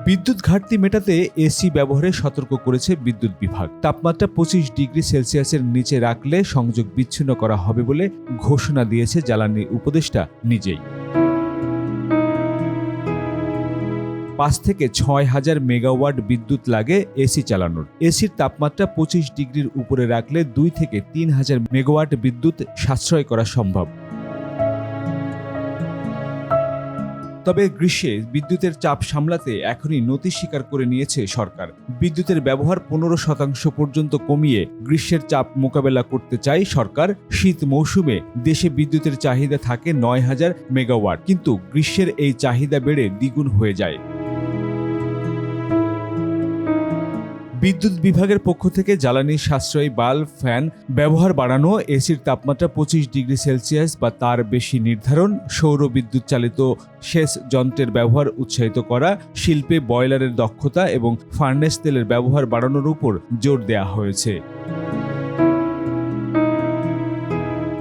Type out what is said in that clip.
বিদ্যুৎ ঘাটতি মেটাতে এসি ব্যবহারে সতর্ক করেছে বিদ্যুৎ বিভাগ। তাপমাত্রা 25 ডিগ্রি সেলসিয়াসের নিচে রাখলে সংযোগ বিচ্ছিন্ন করা হবে বলে ঘোষণা দিয়েছে জ্বালানি উপদেষ্টা নিজেই। 5 থেকে 6,000 মেগাওয়াট বিদ্যুৎ লাগে এসি চালানোর। এসির তাপমাত্রা 25 ডিগ্রির উপরে রাখলে 2 থেকে 3,000 মেগাওয়াট বিদ্যুৎ সাশ্রয় করা সম্ভব। তবে গ্রীষ্মে বিদ্যুতের চাপ সামলাতে এখনই নতি স্বীকার করে নিয়েছে সরকার। বিদ্যুতের ব্যবহার 15% পর্যন্ত কমিয়ে গ্রীষ্মের চাপ মোকাবেলা করতে চায় সরকার। শীত মৌসুমে দেশে বিদ্যুতের চাহিদা থাকে 9,000 মেগাওয়াট, কিন্তু গ্রীষ্মের এই চাহিদা বেড়ে দ্বিগুণ হয়ে যায়। বিদ্যুৎ বিভাগের পক্ষ থেকে জ্বালানি সাশ্রয়ী বাল্ব, ফ্যান ব্যবহার বাড়ানো, এসির তাপমাত্রা 25 ডিগ্রি সেলসিয়াস বা তার বেশি নির্ধারণ, সৌর বিদ্যুৎ চালিত সেচ যন্ত্রের ব্যবহার উৎসাহিত করা, শিল্পে বয়লারের দক্ষতা এবং ফার্নেস তেলের ব্যবহার বাড়ানোর উপর জোর দেওয়া হয়েছে।